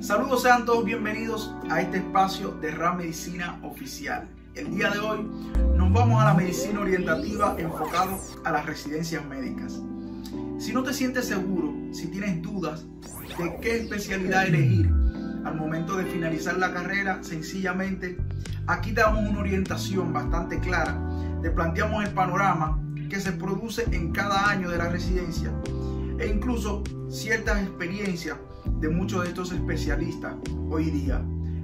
Saludos, sean todos bienvenidos a este espacio de RAM Medicina Oficial. El día de hoy nos vamos a la medicina orientativa enfocado a las residencias médicas. Si no te sientes seguro, si tienes dudas de qué especialidad elegir al momento de finalizar la carrera, sencillamente aquí te damos una orientación bastante clara. Te planteamos el panorama que se produce en cada año de la residencia e incluso ciertas experiencias de muchos de estos especialistas hoy día.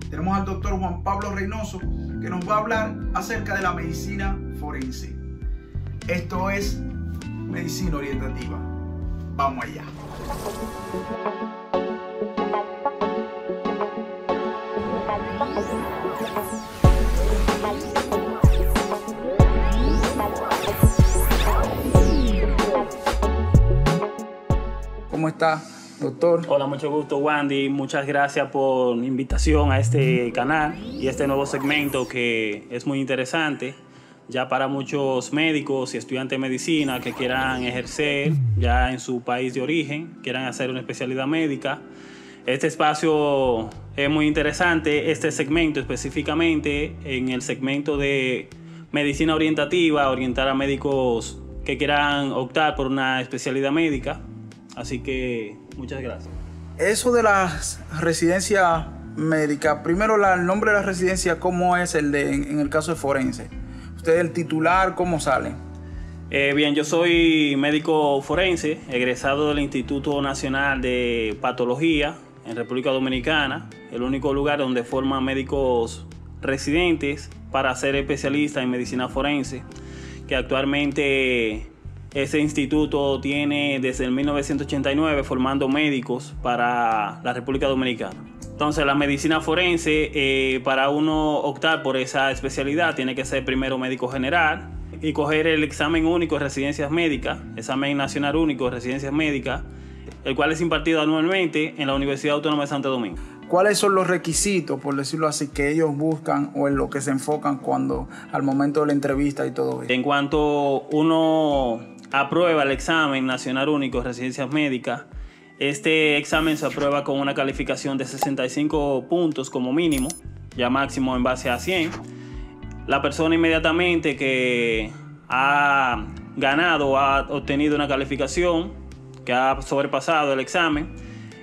Tenemos al doctor Juan Pablo Reynoso, que nos va a hablar acerca de la medicina forense. Esto es medicina orientativa. Vamos allá. ¿Cómo está, doctor? Hola, mucho gusto, Wandy. Muchas gracias por la invitación a este canal y este nuevo segmento que es muy interesante ya para muchos médicos y estudiantes de medicina que quieran ejercer ya en su país de origen, quieran hacer una especialidad médica. Este espacio es muy interesante, este segmento específicamente en el segmento de medicina orientativa, orientar a médicos que quieran optar por una especialidad médica. Así que muchas gracias. Eso de las residencias médicas, primero el nombre de la residencia, ¿cómo es en el caso de forense? ¿Usted es el titular? ¿Cómo sale? Bien, yo soy médico forense, egresado del Instituto Nacional de Patología en República Dominicana, el único lugar donde forman médicos residentes para ser especialistas en medicina forense, que actualmente ese instituto tiene desde el 1989 formando médicos para la República Dominicana. Entonces, la medicina forense, para uno optar por esa especialidad, tiene que ser primero médico general y coger el examen único de residencias médicas, examen nacional único de residencias médicas, el cual es impartido anualmente en la Universidad Autónoma de Santo Domingo. ¿Cuáles son los requisitos, por decirlo así, que ellos buscan o en lo que se enfocan al momento de la entrevista y todo eso? En cuanto uno aprueba el examen nacional único de residencias médicas, este examen se aprueba con una calificación de 65 puntos como mínimo, ya máximo en base a 100. La persona inmediatamente que ha ganado o ha obtenido una calificación que ha sobrepasado el examen,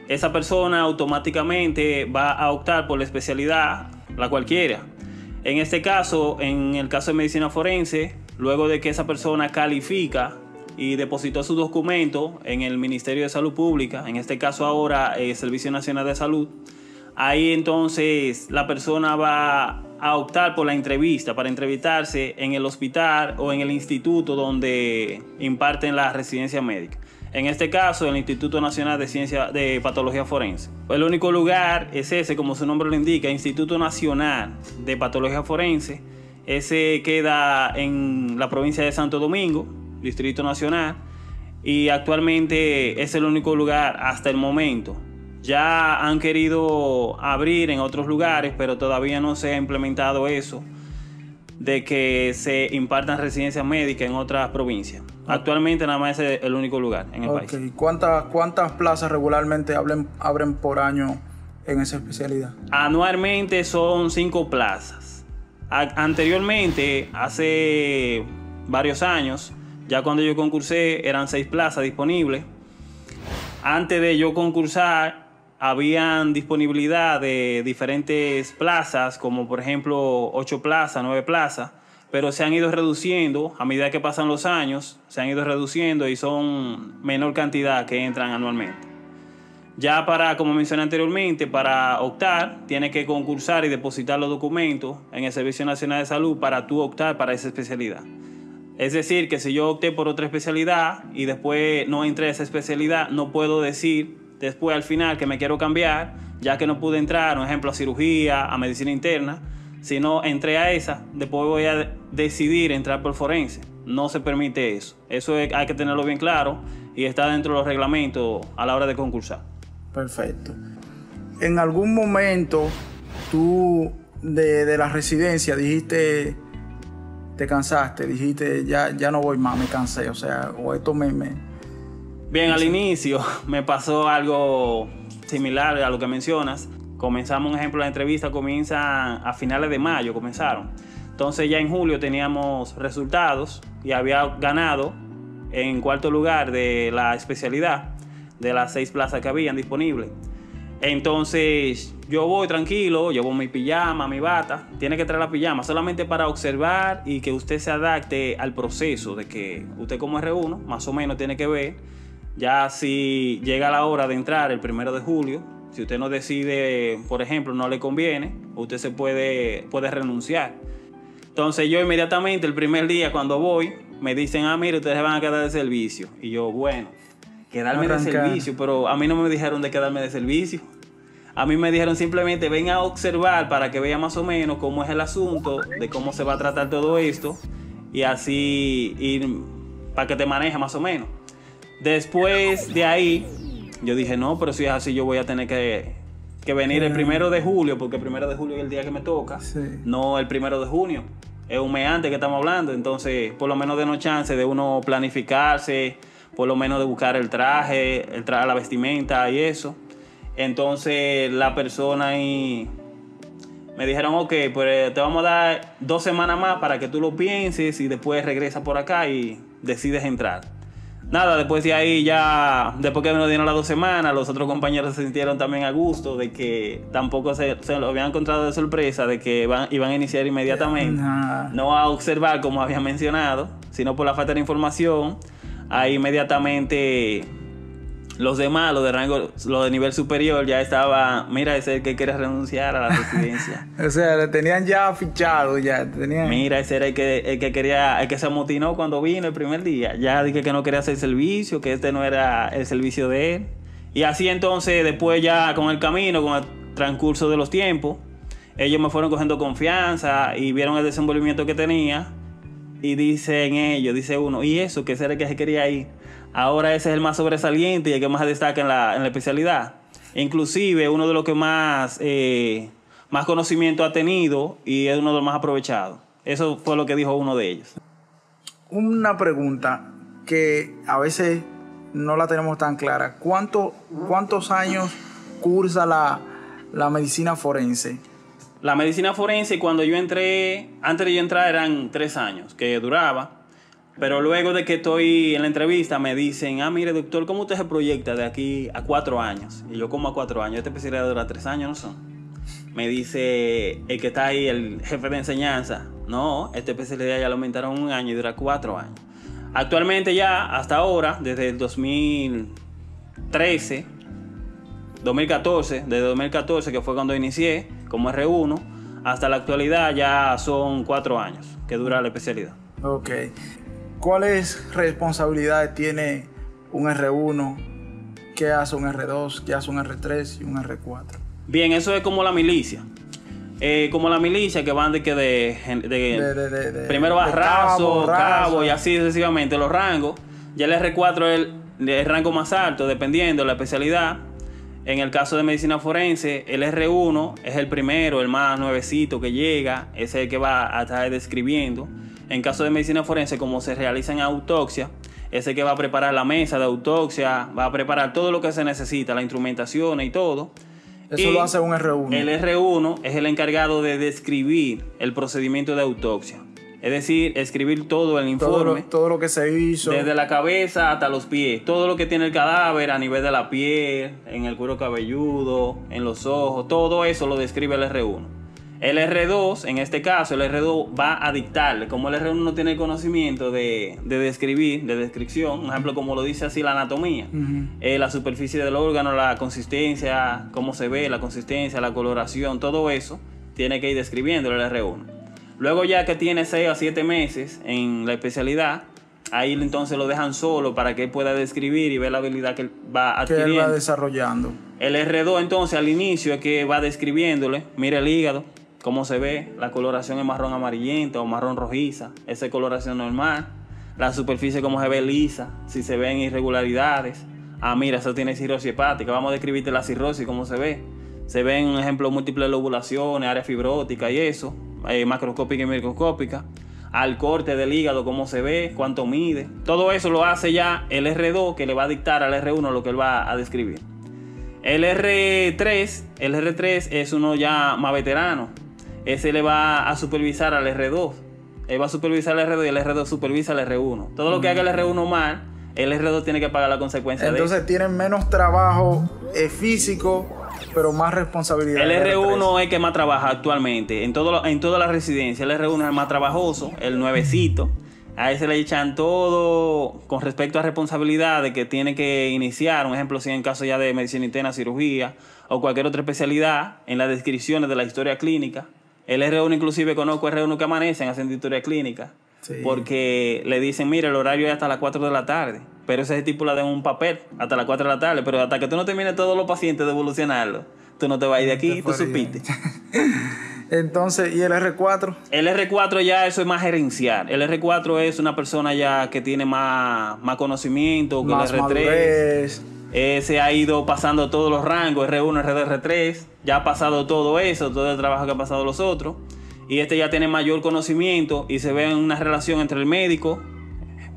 esa persona automáticamente va a optar por la especialidad, la cualquiera. En este caso, en el caso de medicina forense, luego de que esa persona califica y depositó su documento en el Ministerio de Salud Pública, en este caso ahora el Servicio Nacional de Salud, ahí entonces la persona va a optar por la entrevista, para entrevistarse en el hospital o en el instituto donde imparten la residencia médica. En este caso, el Instituto Nacional de Ciencia de Patología Forense. El único lugar es ese, como su nombre lo indica, Instituto Nacional de Patología Forense. Ese queda en la provincia de Santo Domingo, Distrito Nacional, y actualmente es el único lugar hasta el momento. Ya han querido abrir en otros lugares, pero todavía no se ha implementado eso de que se impartan residencias médicas en otras provincias. Actualmente nada más es el único lugar en el país. ¿Cuántas plazas regularmente abren por año en esa especialidad? Anualmente son 5 plazas. Anteriormente, hace varios años, ya cuando yo concursé, eran 6 plazas disponibles. Antes de yo concursar, habían disponibilidad de diferentes plazas, como por ejemplo 8 plazas, 9 plazas, pero se han ido reduciendo a medida que pasan los años, se han ido reduciendo y son menor cantidad que entran anualmente. Ya como mencioné anteriormente, para optar, tienes que concursar y depositar los documentos en el Servicio Nacional de Salud para tú optar para esa especialidad. Es decir, que si yo opté por otra especialidad y después no entré a esa especialidad, no puedo decir después al final que me quiero cambiar, ya que no pude entrar, por ejemplo, a cirugía, a medicina interna. Si no entré a esa, después voy a decidir entrar por forense. No se permite eso. Eso hay que tenerlo bien claro y está dentro de los reglamentos a la hora de concursar. Perfecto. ¿En algún momento tú de la residencia dijiste, te cansaste, dijiste ya no voy más, me cansé, o sea, o esto Bien, al inicio me pasó algo similar a lo que mencionas. Comenzamos, un ejemplo, la entrevista comienza a finales de mayo, comenzaron. Entonces ya en julio teníamos resultados y había ganado en cuarto lugar de la especialidad de las 6 plazas que habían disponibles. Entonces yo voy tranquilo, llevo mi pijama, mi bata. Tiene que traer la pijama solamente para observar y que usted se adapte al proceso de que usted como R1 más o menos tiene que ver. Ya si llega la hora de entrar el 1 de julio, si usted no decide, por ejemplo, no le conviene, usted se puede renunciar. Entonces yo inmediatamente el primer día cuando voy me dicen, mire, ustedes se van a quedar de servicio. Y yo, bueno, quedarme de servicio, pero a mí no me dijeron de quedarme de servicio. A mí me dijeron simplemente ven a observar para que vea más o menos cómo es el asunto, de cómo se va a tratar todo esto y así ir para que te maneje más o menos. Después de ahí yo dije no, pero si es así yo voy a tener que venir el 1 de julio, porque el 1 de julio es el día que me toca, no el 1 de junio. Es un mes antes que estamos hablando, entonces por lo menos denos chance de uno planificarse, por lo menos de buscar el traje, la vestimenta y eso. Entonces la persona ahí me dijeron, ok, pues te vamos a dar 2 semanas más para que tú lo pienses y después regresas por acá y decides entrar. Nada, después de ahí ya, después que me lo dieron las 2 semanas, los otros compañeros se sintieron también a gusto de que tampoco se lo habían encontrado de sorpresa, de que iban a iniciar inmediatamente. No a observar como había mencionado, sino por la falta de información. Ahí inmediatamente los demás, los de rango, los de nivel superior, ya estaba, mira, ese es el que quiere renunciar a la residencia. O sea, le tenían ya fichado, ya tenían. Mira, ese era el que quería, el que se amotinó cuando vino el primer día. Ya dije que no quería hacer servicio, que este no era el servicio de él. Y así entonces, después ya con el camino, con el transcurso de los tiempos, ellos me fueron cogiendo confianza y vieron el desenvolvimiento que tenía. Y dicen ellos, dice uno, y eso, que ese era el que se quería ir. Ahora ese es el más sobresaliente y el que más destaca en la especialidad. Inclusive uno de los que más conocimiento ha tenido y es uno de los más aprovechados. Eso fue lo que dijo uno de ellos. Una pregunta que a veces no la tenemos tan clara. ¿Cuántos años cursa la medicina forense? La medicina forense, cuando yo entré, antes de yo entrar eran 3 años que duraba. Pero luego de que estoy en la entrevista me dicen, mire doctor, ¿cómo usted se proyecta de aquí a 4 años? Y yo, ¿cómo a 4 años? Esta especialidad dura 3 años, ¿no son? Me dice el que está ahí, el jefe de enseñanza, no, esta especialidad ya lo aumentaron 1 año y dura 4 años. Actualmente ya, hasta ahora, desde el 2014, desde 2014, que fue cuando inicié como R1, hasta la actualidad ya son 4 años que dura la especialidad. Ok. ¿Cuáles responsabilidades tiene un R1? ¿Qué hace un R2? ¿Qué hace un R3 y un R4? Bien, eso es como la milicia. Como la milicia que van primero va raso, cabo y así sucesivamente los rangos. Ya el R4 es el rango más alto, dependiendo de la especialidad. En el caso de medicina forense, el R1 es el primero, el más nuevecito que llega, ese es el que va a estar describiendo. En caso de medicina forense, como se realiza en autopsia, ese que va a preparar la mesa de autopsia, va a preparar todo lo que se necesita, la instrumentación y todo. Eso lo hace un R1. El R1 es el encargado de describir el procedimiento de autopsia. Es decir, escribir todo el informe. Todo lo que se hizo. Desde la cabeza hasta los pies. Todo lo que tiene el cadáver a nivel de la piel, en el cuero cabelludo, en los ojos. Todo eso lo describe el R1. El R2, en este caso, el R2 va a dictarle. Como el R1 no tiene el conocimiento de descripción, un ejemplo, como lo dice así la anatomía, la superficie del órgano, la consistencia, cómo se ve, la consistencia, la coloración, todo eso, tiene que ir describiendo el R1. Luego ya que tiene 6 a 7 meses en la especialidad, ahí entonces lo dejan solo para que él pueda describir y ver la habilidad que él va adquiriendo. Que él va desarrollando. El R2 entonces al inicio es que va describiéndole, mira el hígado, cómo se ve, la coloración es marrón amarillenta o marrón rojiza, esa es coloración normal. La superficie cómo se ve lisa, si se ven irregularidades. Mira, eso tiene cirrosis hepática, vamos a describirte la cirrosis, cómo se ve. Se ven, un ejemplo, múltiples lobulaciones, área fibrótica y eso, macroscópica y microscópica. Al corte del hígado, cómo se ve, cuánto mide. Todo eso lo hace ya el R2, que le va a dictar al R1 lo que él va a describir. El R3 es uno ya más veterano. Ese le va a supervisar al R2. Él va a supervisar al R2 y el R2 supervisa al R1. Todo lo que haga el R1 mal, el R2 tiene que pagar la consecuencia de eso. Entonces tienen menos trabajo físico, pero más responsabilidad. El R1 es el que más trabaja actualmente. En toda la residencia, el R1 es el más trabajoso, el nuevecito. A ese le echan todo con respecto a responsabilidades que tiene que iniciar. Un ejemplo, si en caso ya de medicina interna, cirugía o cualquier otra especialidad, en las descripciones de la historia clínica. El R1 inclusive conozco R1 que amanecen haciendo historia clínica. Sí. Porque le dicen, mira, el horario es hasta las 4 de la tarde. Pero ese estipula en un papel hasta las 4 de la tarde. Pero hasta que tú no termines todos los pacientes de evolucionarlo, tú no te vas a ir de aquí, tú supiste. Entonces, ¿y el R4? El R4 ya eso es más gerencial. El R4 es una persona ya que tiene más conocimiento que más el R3. Madurez. Se ha ido pasando todos los rangos, R1, R2, R3. Ya ha pasado todo eso, todo el trabajo que han pasado los otros. Y este ya tiene mayor conocimiento y se ve una relación entre el médico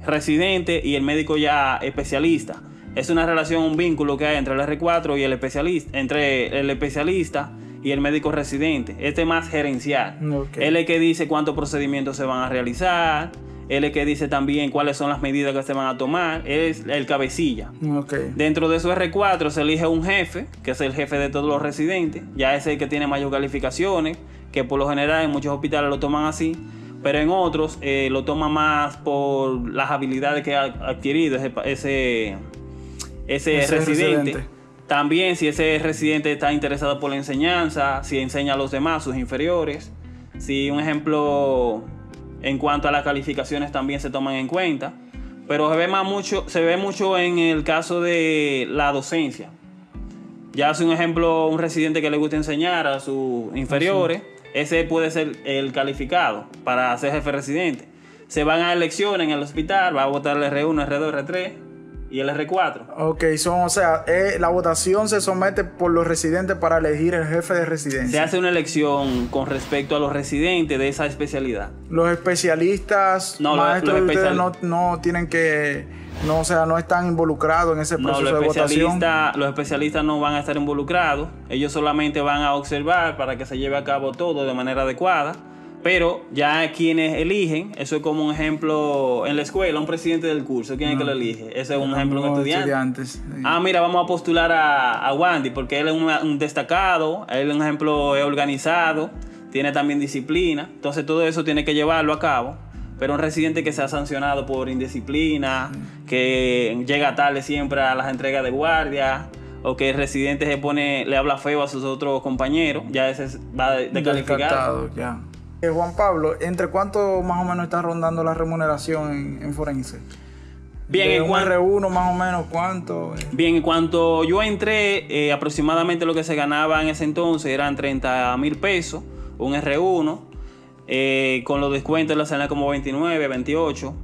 residente y el médico ya especialista. Es una relación, un vínculo que hay entre el R4 y el especialista, entre el especialista y el médico residente. Este es más gerencial. Okay. Él es el que dice cuántos procedimientos se van a realizar. Él es el que dice también cuáles son las medidas que se van a tomar. Es el cabecilla. Okay. Dentro de su R4 se elige un jefe, que es el jefe de todos los residentes. Ya es el que tiene mayor calificaciones, que por lo general en muchos hospitales lo toman así. Pero en otros lo toman más por las habilidades que ha adquirido ese residente. También si ese residente está interesado por la enseñanza, si enseña a los demás, sus inferiores. Si un ejemplo en cuanto a las calificaciones también se toman en cuenta. Pero se ve mucho en el caso de la docencia. Ya hace un ejemplo, un residente que le gusta enseñar a sus inferiores, ese puede ser el calificado para ser jefe residente. Se van a elecciones en el hospital, va a votar el R1, R2, R3 y el R4. Ok, la votación se somete por los residentes para elegir el jefe de residencia. Se hace una elección con respecto a los residentes de esa especialidad. Los especialistas, maestros de ustedes no tienen que, no están involucrados en ese proceso de votación. Los especialistas no van a estar involucrados. Ellos solamente van a observar para que se lleve a cabo todo de manera adecuada. Pero ya quienes eligen, eso es como un ejemplo en la escuela, un presidente del curso, ¿quién es que lo elige? Ese es un ejemplo de un estudiante. Sí. Mira, vamos a postular a Wandy porque él es un destacado, él es un ejemplo organizado, tiene también disciplina. Entonces todo eso tiene que llevarlo a cabo. Pero un residente que sea sancionado por indisciplina, que llega tarde siempre a las entregas de guardia, o que el residente le habla feo a sus otros compañeros, ya ese va descalificado. Juan Pablo, ¿entre cuánto más o menos está rondando la remuneración en forense? Bien, en R1 más o menos, ¿cuánto? Bien, en cuanto yo entré, aproximadamente lo que se ganaba en ese entonces eran 30,000 pesos, un R1, con los descuentos le salían como 29, 28.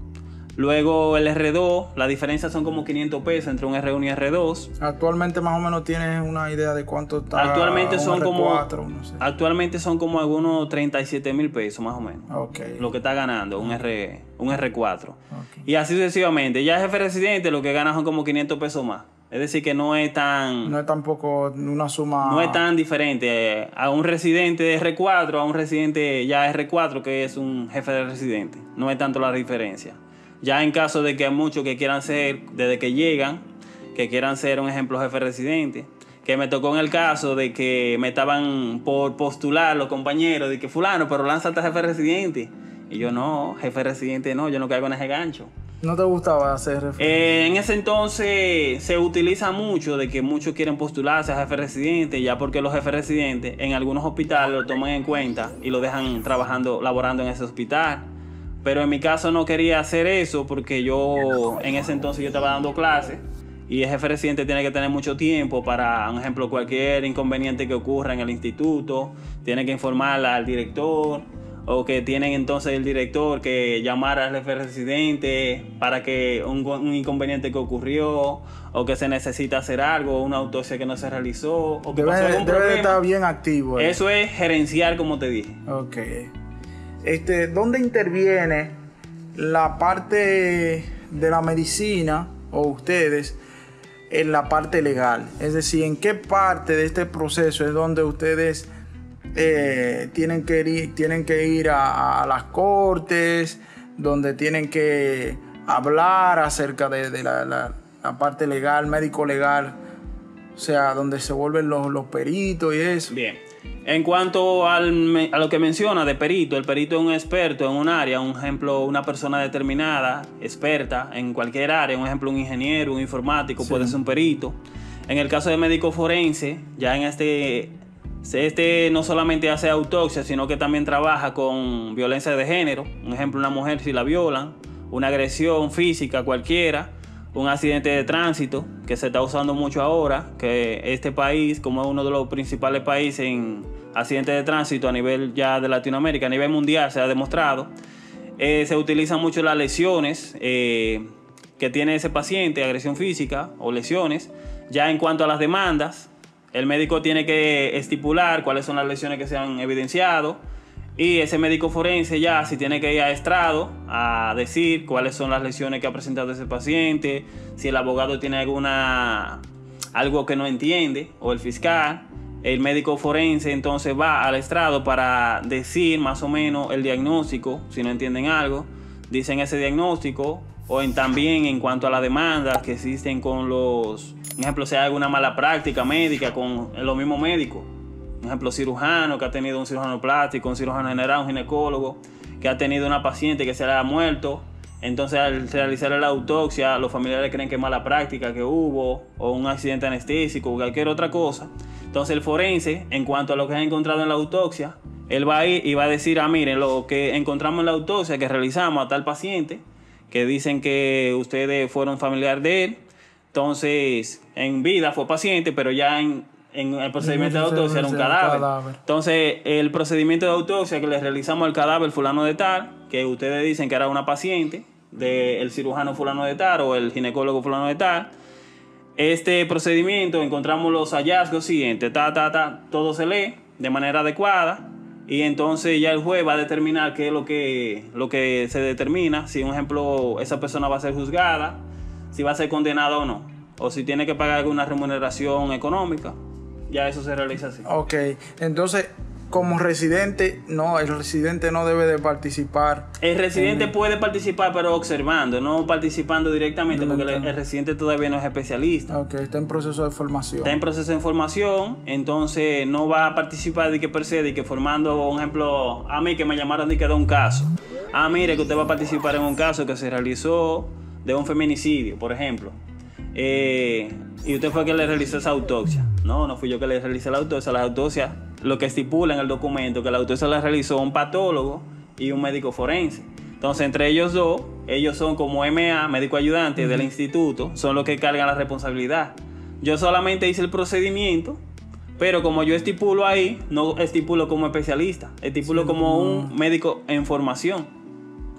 Luego el R2, la diferencia son como 500 pesos entre un R1 y R2. Actualmente más o menos tienes una idea de cuánto está actualmente son R4, no sé. Actualmente son como algunos 37,000 pesos más o menos. Okay. Lo que está ganando un R4. Okay. Y así sucesivamente. Ya el jefe residente lo que gana son como 500 pesos más. Es decir que no es tampoco una suma. No es tan diferente a un residente de R4 a un residente ya R4 que es un jefe de residente. No es tanto la diferencia. Ya en caso de que hay muchos que quieran ser, desde que llegan, que quieran ser un ejemplo jefe residente, que me tocó en el caso de que me estaban por postular los compañeros, de que fulano, pero lánzate a jefe residente. Y yo no, jefe residente no, yo no caigo en ese gancho. ¿No te gustaba hacer jefe? En ese entonces se utiliza mucho de que muchos quieren postularse a jefe residente, ya porque los jefes residentes en algunos hospitales lo toman en cuenta y lo dejan laborando en ese hospital. Pero en mi caso no quería hacer eso porque en ese entonces yo estaba dando clases y el jefe residente tiene que tener mucho tiempo para, por ejemplo, cualquier inconveniente que ocurra en el instituto, tiene que informar al director o que tienen entonces el director que llamar al jefe residente para que un inconveniente que ocurrió o que se necesita hacer algo, una autopsia que no se realizó o que pasó algún problema. Debe estar bien activo. Eso es gerenciar, como te dije. Ok. ¿Dónde interviene la parte de la medicina o ustedes en la parte legal? Es decir, ¿en qué parte de este proceso es donde ustedes tienen que ir a las cortes, donde tienen que hablar acerca de la parte legal, médico legal, o sea, donde se vuelven los peritos y eso? Bien. En cuanto a lo que menciona de perito, el perito es un experto en un área, un ejemplo, una persona determinada, experta en cualquier área, un ejemplo, un ingeniero, un informático, sí, puede ser un perito. En el caso de médico forense, ya en este no solamente hace autopsia, sino que también trabaja con violencia de género. Un ejemplo, una mujer si la violan, una agresión física cualquiera, un accidente de tránsito que se está usando mucho ahora, que este país, como es uno de los principales países en accidentes de tránsito a nivel ya de Latinoamérica, a nivel mundial se ha demostrado, se utilizan mucho las lesiones que tiene ese paciente, agresión física o lesiones. Ya en cuanto a las demandas, el médico tiene que estipular cuáles son las lesiones que se han evidenciado, y ese médico forense ya si tiene que ir a estrado a decir cuáles son las lesiones que ha presentado ese paciente, si el abogado tiene algo que no entiende o el fiscal, el médico forense entonces va al estrado para decir más o menos el diagnóstico. Si no entienden algo, dicen ese diagnóstico. O también en cuanto a las demandas que existen con los, por ejemplo, si hay alguna mala práctica médica con los mismos médicos. Por ejemplo, cirujano que ha tenido un cirujano plástico, un cirujano general, un ginecólogo que ha tenido una paciente que se le ha muerto. Entonces, al realizar la autopsia, los familiares creen que es mala práctica que hubo, o un accidente anestésico, o cualquier otra cosa. Entonces, el forense, en cuanto a lo que ha encontrado en la autopsia, él va a ir y va a decir, miren, lo que encontramos en la autopsia que realizamos a tal paciente, que dicen que ustedes fueron familiar de él. Entonces, en vida fue paciente, pero ya en el procedimiento de autopsia era un cadáver. Entonces, el procedimiento de autopsia que le realizamos al cadáver fulano de tal, que ustedes dicen que era una paciente del cirujano fulano de tal o el ginecólogo fulano de tal, este procedimiento encontramos los hallazgos siguientes, todo se lee de manera adecuada, y entonces ya el juez va a determinar qué es lo que se determina, si un ejemplo esa persona va a ser juzgada, si va a ser condenada o no, o si tiene que pagar alguna remuneración económica. Ya eso se realiza así. Ok, entonces como residente, no, el residente no debe de participar. El residente puede participar, pero observando, no participando directamente, porque el residente todavía no es especialista. Ok, está en proceso de formación. Está en proceso de formación, entonces no va a participar de que per se, de que formando, un ejemplo, a mí que me llamaron de que de un caso. Mire que usted va a participar en un caso que se realizó de un feminicidio, por ejemplo. Y usted fue que le realizó esa autopsia. No fui yo que le realicé la autopsia. La autopsia, lo que estipula en el documento, que la autopsia la realizó un patólogo y un médico forense. Entonces, entre ellos dos, ellos son como MA, médico ayudante del instituto, son los que cargan la responsabilidad. Yo solamente hice el procedimiento, pero como yo estipulo ahí, no estipulo como especialista, estipulo como un médico en formación.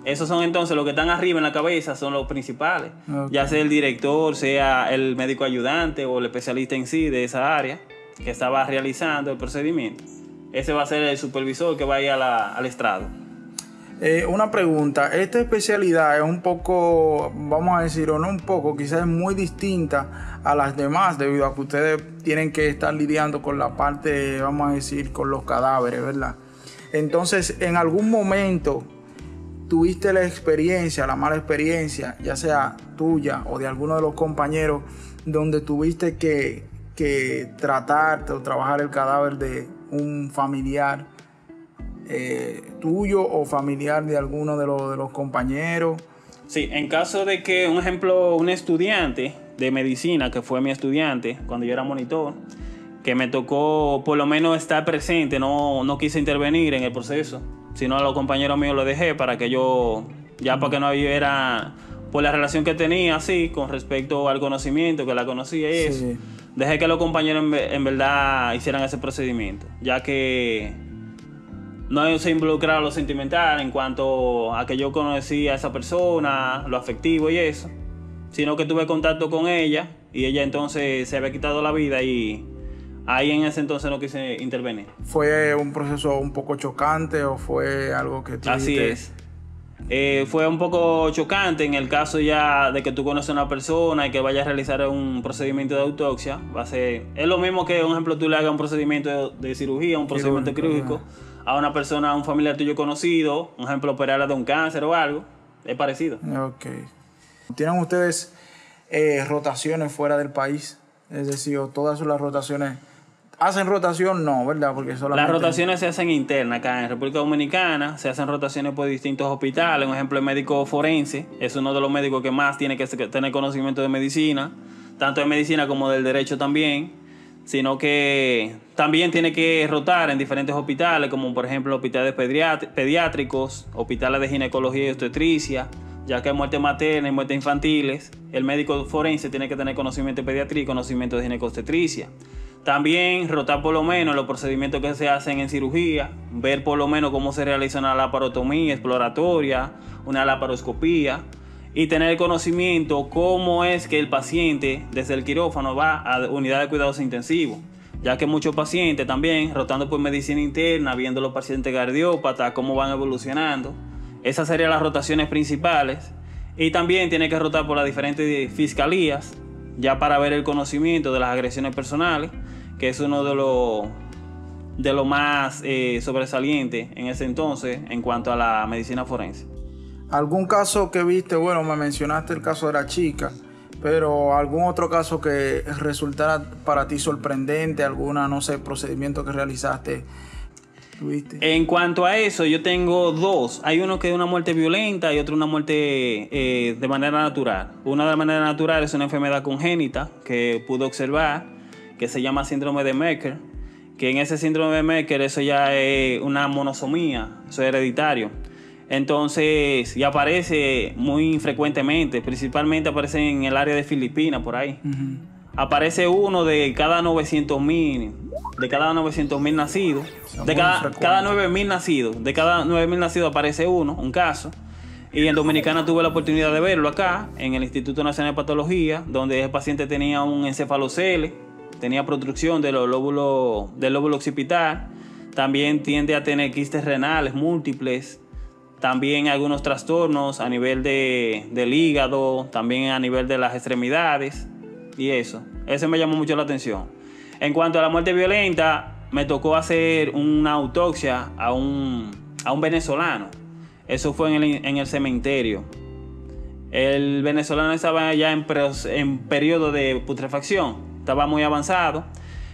Esos son entonces los que están arriba en la cabeza, son los principales. Okay. Ya sea el director, sea el médico ayudante o el especialista en sí de esa área que estaba realizando el procedimiento. Ese va a ser el supervisor que va a ir al estrado. Una pregunta, esta especialidad es un poco, vamos a decir, o no un poco, quizás es muy distinta a las demás, debido a que ustedes tienen que estar lidiando con la parte, vamos a decir, con los cadáveres, ¿verdad? Entonces, en algún momento tuviste la experiencia, la mala experiencia, ya sea tuya o de alguno de los compañeros, donde tuviste que tratarte o trabajar el cadáver de un familiar tuyo o familiar de alguno de los compañeros. Sí, en caso de que, un ejemplo, un estudiante de medicina, que fue mi estudiante cuando yo era monitor, que me tocó por lo menos estar presente, no quise intervenir en el proceso, sino a los compañeros míos lo dejé para que yo, ya para que no hubiera, por la relación que tenía, así, con respecto al conocimiento, que la conocía y eso, dejé que los compañeros en verdad hicieran ese procedimiento, ya que no se involucraba lo sentimental en cuanto a que yo conocía a esa persona, lo afectivo y eso, sino que tuve contacto con ella y ella entonces se había quitado la vida y ahí en ese entonces no quise intervenir. ¿Fue un proceso un poco chocante o fue algo que tú Así es. Fue un poco chocante en el caso ya de que tú conoces a una persona y que vaya a realizar un procedimiento de autopsia. Es lo mismo que, por ejemplo, tú le hagas un procedimiento de cirugía, un procedimiento quirúrgico a una persona, a un familiar tuyo conocido, por ejemplo, operarla de un cáncer o algo. Es parecido. Ok. ¿Tienen ustedes rotaciones fuera del país? Es decir, todas las rotaciones... ¿Hacen rotación? No, ¿verdad? Porque solamente... Las rotaciones se hacen internas acá en República Dominicana. Se hacen rotaciones por distintos hospitales. Un ejemplo, el médico forense es uno de los médicos que más tiene que tener conocimiento de medicina, tanto de medicina como del derecho también, sino que también tiene que rotar en diferentes hospitales, como por ejemplo hospitales pediátricos, hospitales de ginecología y obstetricia, ya que hay muertes maternas y muertes infantiles. El médico forense tiene que tener conocimiento de pediatría y conocimiento de ginecobstetricia. También rotar por lo menos los procedimientos que se hacen en cirugía, ver por lo menos cómo se realiza una laparotomía exploratoria, una laparoscopía, y tener conocimiento cómo es que el paciente desde el quirófano va a unidad de cuidados intensivos, ya que muchos pacientes también rotando por medicina interna, viendo los pacientes cardiópatas, cómo van evolucionando. Esas serían las rotaciones principales. Y también tiene que rotar por las diferentes fiscalías, ya para ver el conocimiento de las agresiones personales, que es uno de lo más sobresaliente en ese entonces en cuanto a la medicina forense. ¿Algún caso que viste? Bueno, me mencionaste el caso de la chica, pero ¿algún otro caso que resultara para ti sorprendente? ¿Alguna, no sé, procedimiento que realizaste? ¿Tuviste? En cuanto a eso, yo tengo dos. Hay uno que es una muerte violenta y otro una muerte de manera natural. Una de manera natural es una enfermedad congénita que pude observar, que se llama síndrome de Merkel, que en ese síndrome de Merkel eso ya es una monosomía, eso es hereditario. Entonces, y aparece muy frecuentemente, principalmente aparece en el área de Filipinas, por ahí. Aparece uno de cada 900,000, de cada 900,000 nacidos, de cada 9,000 nacidos, de cada 9,000 nacidos aparece uno, un caso. Y en Dominicana tuve la oportunidad de verlo acá, en el Instituto Nacional de Patología, donde el paciente tenía un encefalocele, tenía protrusión del lóbulo occipital, también tiende a tener quistes renales múltiples, también algunos trastornos a nivel del hígado, también a nivel de las extremidades y eso. Ese me llamó mucho la atención. En cuanto a la muerte violenta, me tocó hacer una autopsia a un venezolano. Eso fue en el cementerio. El venezolano estaba ya en periodo de putrefacción, estaba muy avanzado.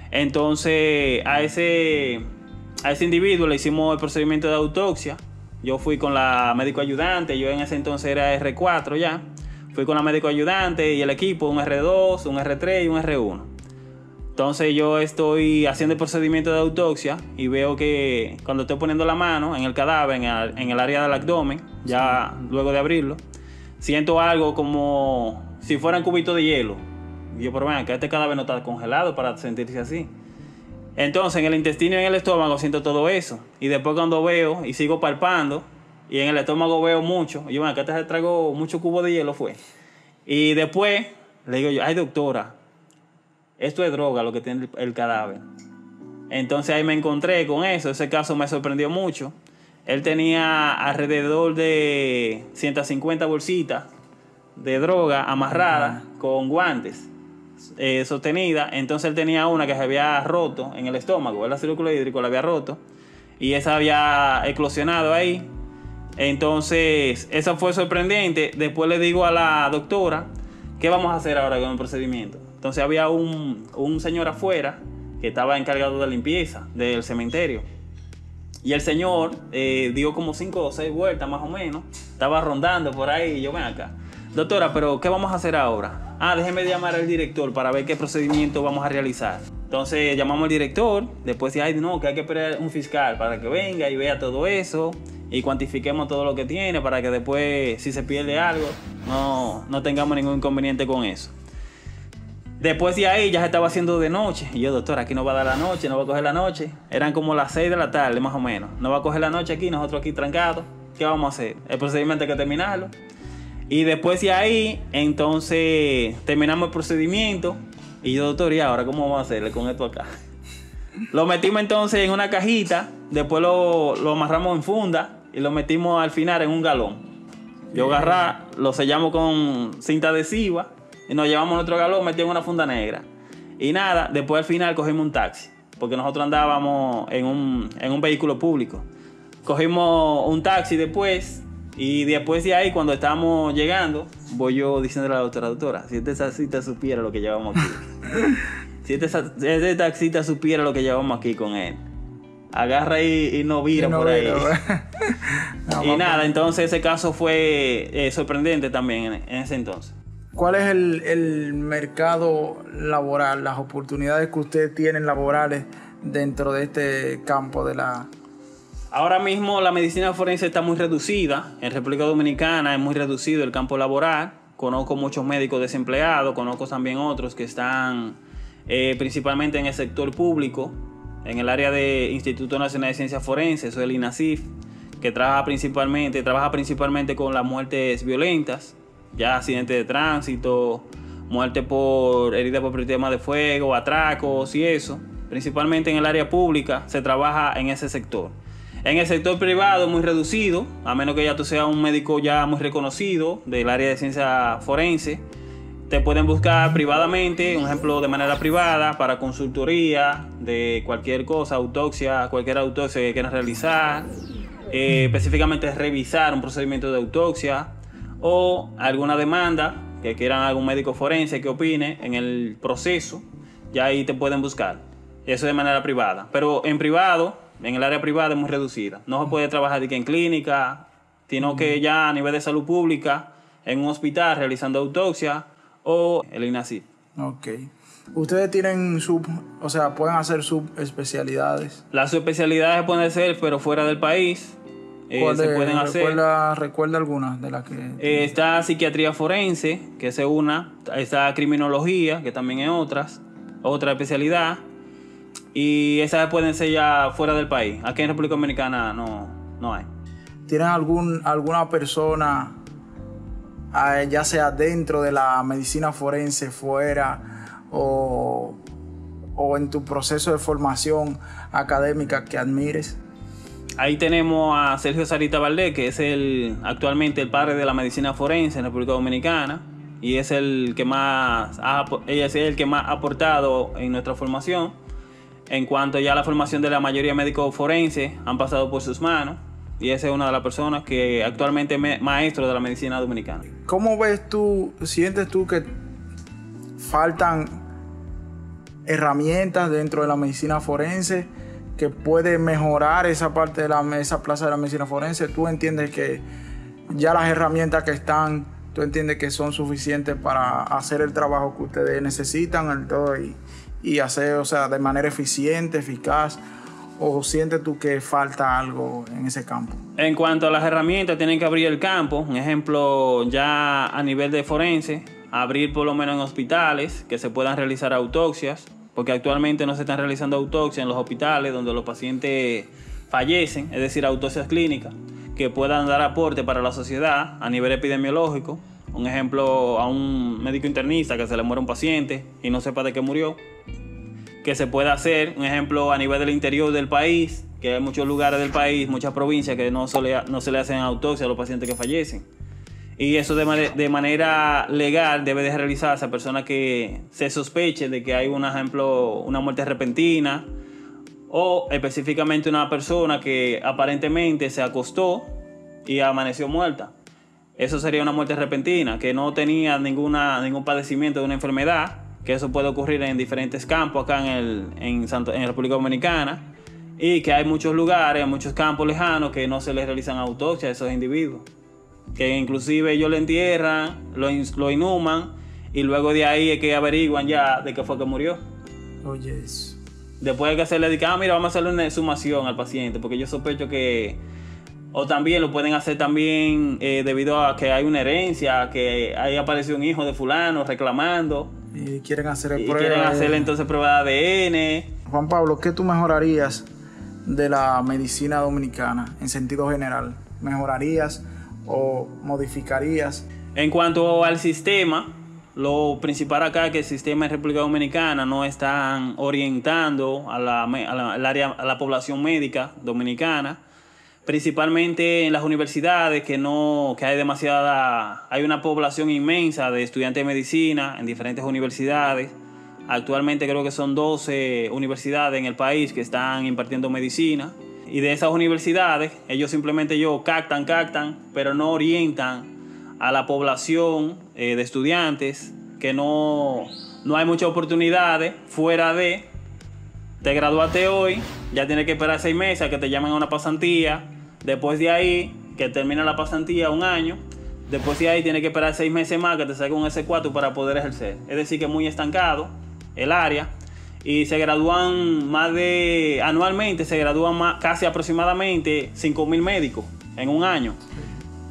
Entonces a ese individuo le hicimos el procedimiento de autopsia. Yo fui con la médico ayudante, yo en ese entonces era R4 ya. Fui con la médico ayudante y el equipo, un R2, un R3 y un R1. Entonces yo estoy haciendo el procedimiento de autopsia y veo que cuando estoy poniendo la mano en el cadáver, en el área del abdomen, ya luego de abrirlo, siento algo como si fueran cubitos de hielo. Y yo, pero vean, que este cadáver no está congelado para sentirse así. Entonces en el intestino y en el estómago siento todo eso. Y después cuando veo y sigo palpando, y en el estómago veo mucho, y yo, vean, que este se tragó mucho cubo de hielo fue. Y después le digo yo, ay doctora, esto es droga lo que tiene el cadáver. Entonces ahí me encontré con eso. Ese caso me sorprendió mucho. Él tenía alrededor de 150 bolsitas de droga amarradas con guantes sostenida. Entonces él tenía una que se había roto en el estómago, el círculo hídrico la había roto y esa había eclosionado ahí. Entonces eso fue sorprendente. Después le digo a la doctora, ¿qué vamos a hacer ahora con el procedimiento? Entonces había un señor afuera que estaba encargado de limpieza del cementerio. Y el señor dio como 5 o 6 vueltas más o menos. Estaba rondando por ahí y yo, ven acá. Doctora, pero ¿qué vamos a hacer ahora? Déjeme llamar al director para ver qué procedimiento vamos a realizar. Entonces llamamos al director. Después dice, no, que hay que esperar un fiscal para que venga y vea todo eso. Y cuantifiquemos todo lo que tiene para que después, si se pierde algo, no tengamos ningún inconveniente con eso. Después de ahí ya se estaba haciendo de noche. Y yo, doctor, aquí no va a dar la noche, no va a coger la noche. Eran como las 6 de la tarde, más o menos. No va a coger la noche aquí, nosotros aquí trancados. ¿Qué vamos a hacer? El procedimiento hay que terminarlo. Y después de ahí, entonces, terminamos el procedimiento. Y yo, doctor, ¿y ahora cómo vamos a hacerle con esto acá? Lo metimos entonces en una cajita. Después lo amarramos en funda. Y lo metimos al final en un galón. Yo agarré, lo sellamos con cinta adhesiva y nos llevamos nuestro galón metido en una funda negra. Y nada, después al final cogimos un taxi, porque nosotros andábamos en un vehículo público. Cogimos un taxi después, y después de ahí, cuando estábamos llegando, voy yo diciéndole a la doctora, si este taxista supiera lo que llevamos aquí. Si este taxista supiera lo que llevamos aquí con él. Agarra y no vira por ahí. No, y nada, entonces ese caso fue sorprendente también en ese entonces. ¿Cuál es el mercado laboral, las oportunidades que ustedes tienen laborales dentro de este campo de la... Ahora mismo la medicina forense está muy reducida. En República Dominicana es muy reducido el campo laboral. Conozco muchos médicos desempleados, conozco también otros que están principalmente en el sector público, en el área de Instituto Nacional de Ciencias Forenses, eso es el INACIF, que trabaja principalmente con las muertes violentas, ya accidentes de tránsito, muerte por heridas por tema de fuego, atracos y eso. Principalmente en el área pública se trabaja en ese sector. En el sector privado muy reducido, a menos que ya tú seas un médico ya muy reconocido del área de ciencia forense. Te pueden buscar privadamente, un ejemplo de manera privada, para consultoría de cualquier cosa, autopsia, cualquier autopsia que quieran realizar, específicamente revisar un procedimiento de autopsia o alguna demanda que quieran algún médico forense que opine en el proceso, ya ahí te pueden buscar. Eso de manera privada, pero en privado, en el área privada es muy reducida. No se puede trabajar en clínica, sino que ya a nivel de salud pública, en un hospital realizando autopsia o el INACIF. Ok. ¿Ustedes tienen pueden hacer subespecialidades? Las subespecialidades pueden ser, pero fuera del país. Se pueden hacer. ¿Recuerda algunas de las que...? Está psiquiatría forense, que es una. Está criminología, que también es otra especialidad. Y esas pueden ser ya fuera del país. Aquí en República Dominicana no hay. ¿Tienen alguna persona, ya sea dentro de la medicina forense, fuera, o en tu proceso de formación académica que admires? Ahí tenemos a Sergio Sarita Valdés, que es actualmente el padre de la medicina forense en República Dominicana, y es el que más ha aportado en nuestra formación. En cuanto ya a la formación de la mayoría de médicos forenses han pasado por sus manos, y esa es una de las personas que actualmente es maestro de la medicina dominicana. ¿Cómo sientes tú que faltan herramientas dentro de la medicina forense que puede mejorar esa parte de esa plaza de la medicina forense? ¿Tú entiendes que ya las herramientas que están, tú entiendes que son suficientes para hacer el trabajo que ustedes necesitan y hacer, de manera eficiente, eficaz? ¿O sientes tú que falta algo en ese campo? En cuanto a las herramientas, tienen que abrir el campo. Un ejemplo, ya a nivel de forense, abrir por lo menos en hospitales que se puedan realizar autopsias, porque actualmente no se están realizando autopsias en los hospitales donde los pacientes fallecen, es decir, autopsias clínicas, que puedan dar aporte para la sociedad a nivel epidemiológico. Un ejemplo, a un médico internista que se le muere un paciente y no sepa de qué murió, que se pueda hacer. Un ejemplo a nivel del interior del país, que hay muchos lugares del país, muchas provincias que no se le hacen autopsia a los pacientes que fallecen. Y eso de manera legal debe de realizarse a personas que se sospeche de que hay una muerte repentina, o específicamente una persona que aparentemente se acostó y amaneció muerta. Eso sería una muerte repentina, que no tenía ningún padecimiento de una enfermedad, que eso puede ocurrir en diferentes campos acá en República Dominicana, y que hay muchos lugares, muchos campos lejanos que no se les realizan autopsias a esos individuos, que inclusive ellos lo entierran, lo inhuman, y luego de ahí es que averiguan ya de qué fue que murió. Oye, eso. Después hay que hacerle, mira, vamos a hacerle una exhumación al paciente, porque yo sospecho que... O también lo pueden hacer también debido a que hay una herencia, que ahí apareció un hijo de fulano reclamando. Y quieren hacer entonces prueba de ADN. Juan Pablo, ¿qué tú mejorarías de la medicina dominicana en sentido general? ¿Mejorarías o modificarías? En cuanto al sistema, lo principal acá es que el sistema en República Dominicana no están orientando a la población médica dominicana, principalmente en las universidades, que hay una población inmensa de estudiantes de medicina en diferentes universidades. Actualmente creo que son 12 universidades en el país que están impartiendo medicina. Y de esas universidades, ellos simplemente captan, pero no orientan a la población de estudiantes, que no hay muchas oportunidades fuera de... Te graduaste hoy, ya tienes que esperar 6 meses a que te llamen a una pasantía. Después de ahí, que termina la pasantía 1 año. Después de ahí tienes que esperar 6 meses más que te salga un S4 para poder ejercer. Es decir, que es muy estancado el área. Y se gradúan anualmente se gradúan casi aproximadamente 5.000 médicos en 1 año.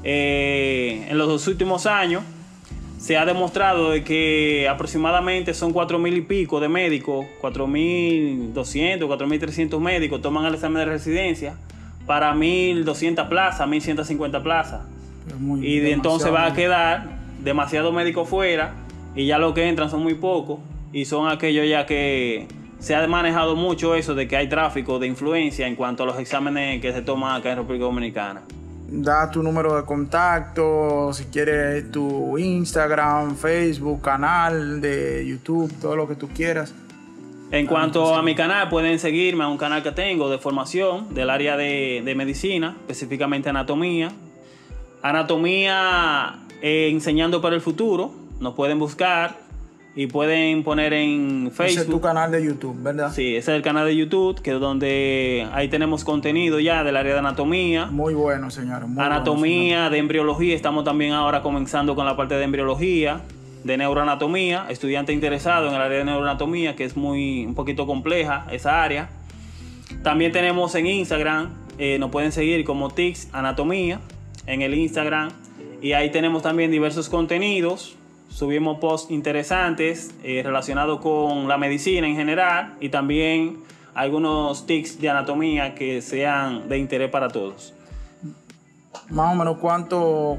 En los 2 últimos años se ha demostrado de que aproximadamente son 4.000 y pico de médicos, 4.200, 4.300 médicos toman el examen de residencia para 1.200 plazas, 1.150 plazas. Y de entonces va a quedar demasiado médicos fuera y ya lo que entran son muy pocos. Y son aquellos ya que se ha manejado mucho eso de que hay tráfico de influencia en cuanto a los exámenes que se toman acá en República Dominicana. Da tu número de contacto, si quieres tu Instagram, Facebook, canal de YouTube, todo lo que tú quieras. En cuanto a mi canal, pueden seguirme a un canal que tengo de formación del área de medicina, específicamente anatomía. Anatomía enseñando para el futuro, nos pueden buscar. Y pueden poner en Facebook. Ese es tu canal de YouTube, ¿verdad? Sí, ese es el canal de YouTube, que es donde ahí tenemos contenido ya del área de anatomía. Muy bueno, señores. Anatomía, bueno, de embriología. Estamos también ahora comenzando con la parte de embriología, de neuroanatomía. Estudiante interesado en el área de neuroanatomía, que es un poquito compleja esa área. También tenemos en Instagram, nos pueden seguir como Tics Anatomía en el Instagram. Y ahí tenemos también diversos contenidos. Subimos posts interesantes relacionados con la medicina en general y también algunos tips de anatomía que sean de interés para todos. Más o menos,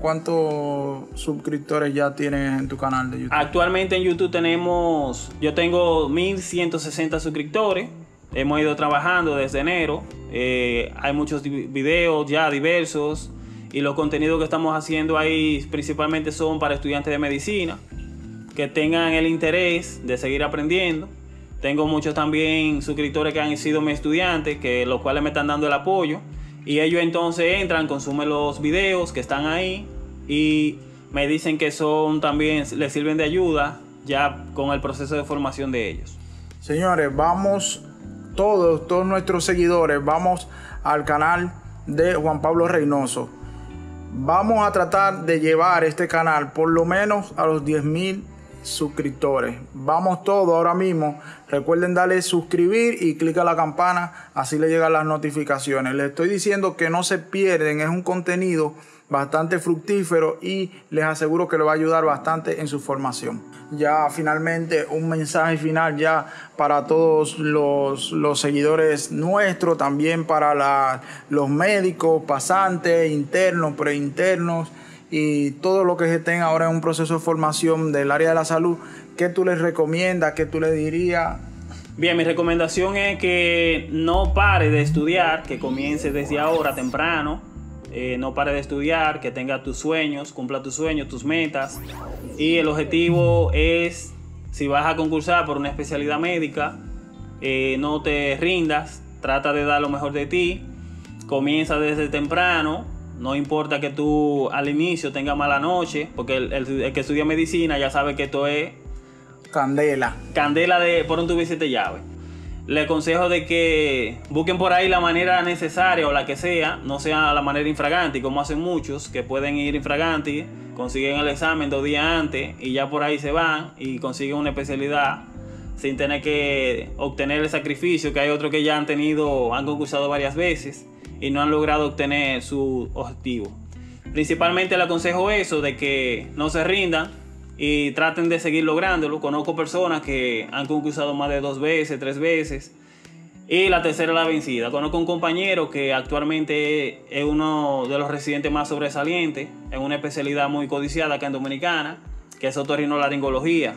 ¿cuántos suscriptores ya tienes en tu canal de YouTube? Actualmente en YouTube yo tengo 1.160 suscriptores. Hemos ido trabajando desde enero. Hay muchos videos ya diversos. Y los contenidos que estamos haciendo ahí principalmente son para estudiantes de medicina que tengan el interés de seguir aprendiendo. Tengo muchos también suscriptores que han sido mis estudiantes, los cuales me están dando el apoyo. Y ellos entonces entran, consumen los videos que están ahí y me dicen que les sirven de ayuda ya con el proceso de formación de ellos. Señores, vamos todos nuestros seguidores, vamos al canal de Juan Pablo Reynoso. Vamos a tratar de llevar este canal por lo menos a los 10.000 suscriptores. Vamos todos ahora mismo. Recuerden darle suscribir y clic a la campana, así le llegan las notificaciones. Les estoy diciendo que no se pierden, es un contenido bastante fructífero y les aseguro que le va a ayudar bastante en su formación. Ya finalmente un mensaje final ya para todos los seguidores nuestros, también para los médicos, pasantes, internos, preinternos y todo lo que estén ahora en un proceso de formación del área de la salud. ¿Qué tú les recomiendas? ¿Qué tú les dirías? Bien, mi recomendación es que no pare de estudiar, que comience desde ahora temprano. No pare de estudiar, que tenga tus sueños, cumpla tus sueños, tus metas. Y el objetivo es, si vas a concursar por una especialidad médica, no te rindas, trata de dar lo mejor de ti. Comienza desde temprano, no importa que tú al inicio tengas mala noche, porque el que estudia medicina ya sabe que esto es candela de por un tubo y siete llaves. Le aconsejo de que busquen por ahí la manera necesaria o la que sea, no sea la manera infraganti, como hacen muchos, que pueden ir infraganti, consiguen el examen 2 días antes y ya por ahí se van y consiguen una especialidad sin tener que obtener el sacrificio que hay otros que ya han concursado varias veces y no han logrado obtener su objetivo. Principalmente le aconsejo eso, de que no se rindan y traten de seguir lográndolo. Conozco personas que han concursado más de 2 veces, 3 veces y la tercera es la vencida. Conozco un compañero que actualmente es uno de los residentes más sobresalientes en una especialidad muy codiciada acá en Dominicana, que es otorrinolaringología.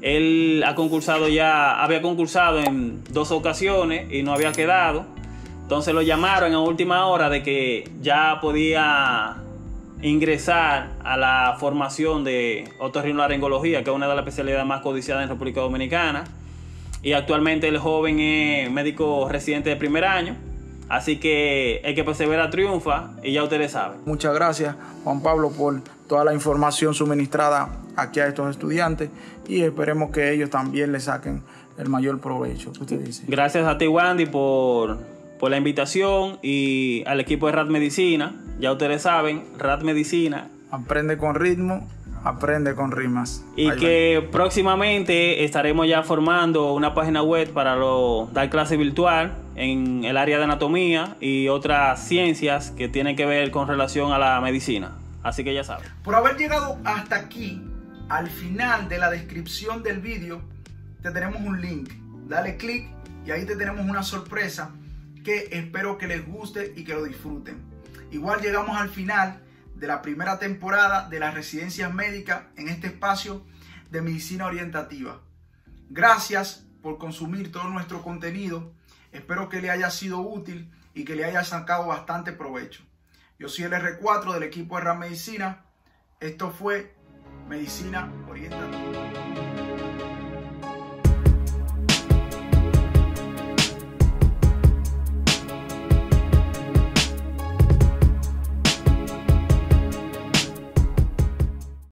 Él había concursado en 2 ocasiones y no había quedado, Entonces lo llamaron a última hora de que ya podía ingresar a la formación de otorrinolaringología, que es una de las especialidades más codiciadas en República Dominicana. Y actualmente el joven es médico residente de primer año. Así que el que persevera triunfa, y ya ustedes saben. Muchas gracias, Juan Pablo, por toda la información suministrada aquí a estos estudiantes, y esperemos que ellos también le saquen el mayor provecho. ¿Qué usted dice? Gracias a ti, Wandy, por la invitación, y al equipo de RAD Medicina. Ya ustedes saben, RAD Medicina. Aprende con ritmo, aprende con rimas. Y ahí que va. próximamente estaremos ya formando una página web para dar clase virtual en el área de anatomía y otras ciencias que tienen que ver con relación a la medicina. Así que ya saben. Por haber llegado hasta aquí, al final de la descripción del vídeo, te tenemos un link. Dale clic y ahí te tenemos una sorpresa que espero que les guste y que lo disfruten. Igual llegamos al final de la primera temporada de las residencias médicas en este espacio de medicina orientativa. Gracias por consumir todo nuestro contenido. Espero que le haya sido útil y que le haya sacado bastante provecho. Yo soy el R4 del equipo de RAD Medicina. Esto fue Medicina Orientativa.